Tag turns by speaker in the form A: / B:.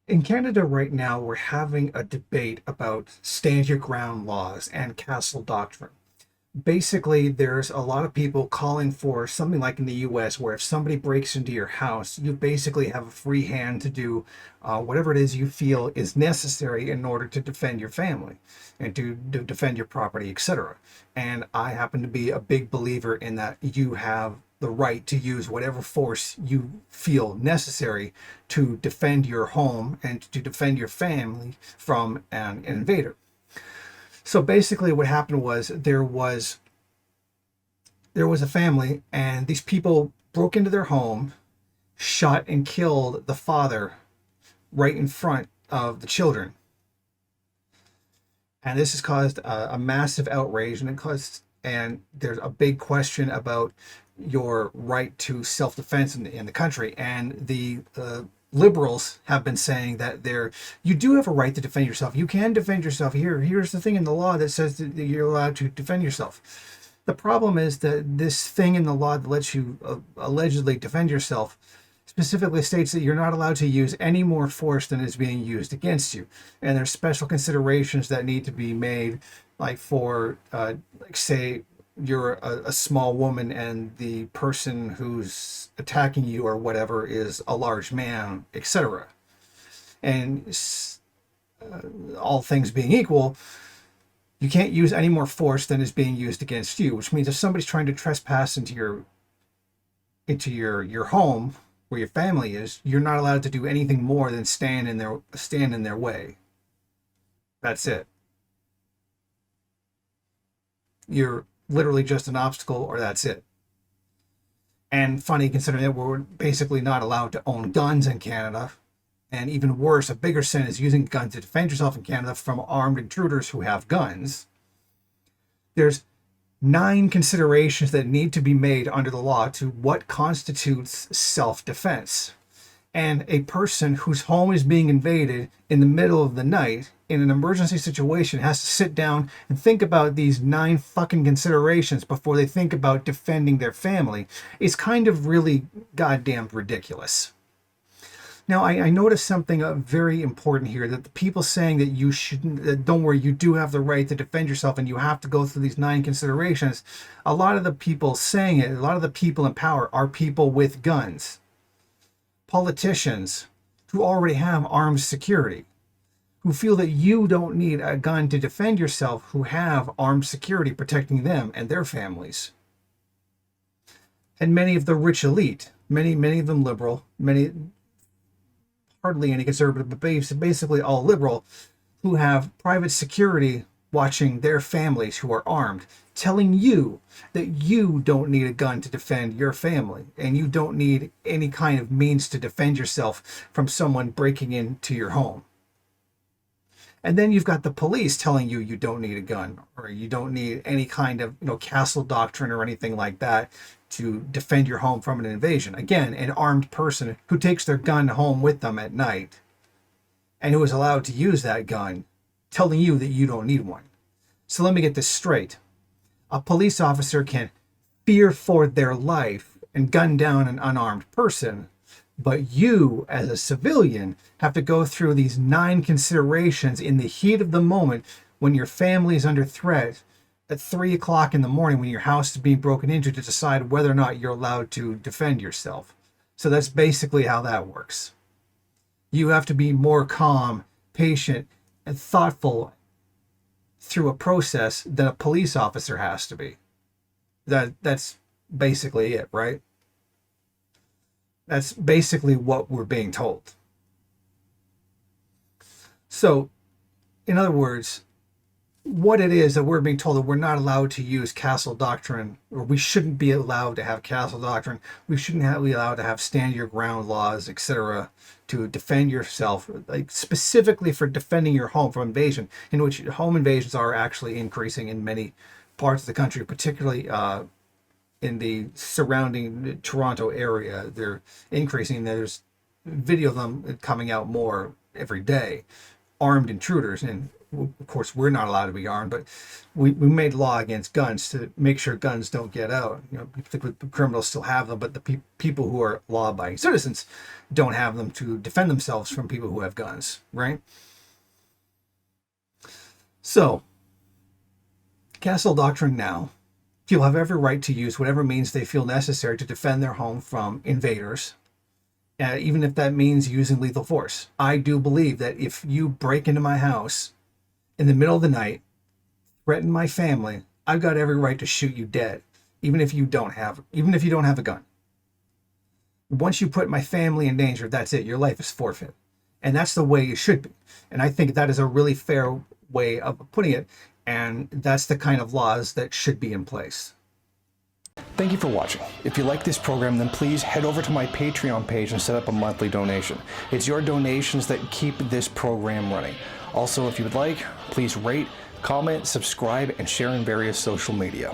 A: In Canada right now, we're having a debate about stand your ground laws and Castle Doctrine. Basically, there's a lot of people calling for something like in the US, where if somebody breaks into your house, you basically have a free hand to do whatever it is you feel is necessary in order to defend your family and to defend your property, etc. And I happen to be a big believer in that you have the right to use whatever force you feel necessary to defend your home and to defend your family from an invader. So basically, what happened was there was a family, and these people broke into their home, shot and killed the father right in front of the children. And this has caused a massive outrage, and there's a big question about your right to self-defense in the country. And the liberals have been saying that you do have a right to defend yourself. You can defend yourself. Here's the thing in the law that says that you're allowed to defend yourself. The problem is that this thing in the law that lets you allegedly defend yourself specifically states that you're not allowed to use any more force than is being used against you. And there's special considerations that need to be made, like for, like, say, you're a small woman and the person who's attacking you or whatever is a large man, etc. And all things being equal, you can't use any more force than is being used against you, which means if somebody's trying to trespass into your home where your family is, you're not allowed to do anything more than stand in their way. That's it. You're literally just an obstacle, or that's it. And funny, considering that we're basically not allowed to own guns in Canada. And even worse, a bigger sin is using guns to defend yourself in Canada from armed intruders who have guns. There's 9 considerations that need to be made under the law to what constitutes self-defense. And a person whose home is being invaded in the middle of the night in an emergency situation has to sit down and think about these 9 fucking considerations before they think about defending their family. It's kind of really goddamn ridiculous. Now, I noticed something very important here, that the people saying that you shouldn't, that don't worry, you do have the right to defend yourself and you have to go through these 9 considerations. A lot of the people saying it, a lot of the people in power are people with guns, politicians who already have armed security, who feel that you don't need a gun to defend yourself, who have armed security protecting them and their families. And many of the rich elite, many of them liberal, many hardly any conservative, but basically all liberal, who have private security watching their families who are armed, telling you that you don't need a gun to defend your family and you don't need any kind of means to defend yourself from someone breaking into your home. And then you've got the police telling you you don't need a gun, or you don't need any kind of, castle doctrine or anything like that to defend your home from an invasion. Again, an armed person who takes their gun home with them at night and who is allowed to use that gun, telling you that you don't need one. So let me get this straight. A police officer can fear for their life and gun down an unarmed person, but you, as a civilian, have to go through these 9 considerations in the heat of the moment when your family is under threat at 3 o'clock in the morning when your house is being broken into, to decide whether or not you're allowed to defend yourself. So that's basically how that works. You have to be more calm, patient, and thoughtful through a process than a police officer has to be. That's basically it, right? That's basically what we're being told. So, in other words, what it is that we're being told, that we're not allowed to use Castle Doctrine, or we shouldn't be allowed to have Castle Doctrine, we shouldn't be allowed to have stand your ground laws, etc., to defend yourself, like specifically for defending your home from invasion, in which home invasions are actually increasing in many parts of the country, particularly in the surrounding Toronto area. They're increasing. There's video of them coming out more every day, armed intruders. And of course, we're not allowed to be armed, but we made law against guns to make sure guns don't get out. You know, the criminals still have them, but the people who are law-abiding citizens don't have them to defend themselves from people who have guns, right? So, Castle Doctrine now. People have every right to use whatever means they feel necessary to defend their home from invaders, even if that means using lethal force. I do believe that if you break into my house in the middle of the night, threaten my family, I've got every right to shoot you dead, even if you don't have a gun. Once you put my family in danger, that's it. Your life is forfeit. And that's the way it should be. And I think that is a really fair way of putting it. And that's the kind of laws that should be in place. Thank you for watching. If you like this program, then please head over to my Patreon page and set up a monthly donation. It's your donations that keep this program running. Also, if you would like, please rate, comment, subscribe, and share in various social media.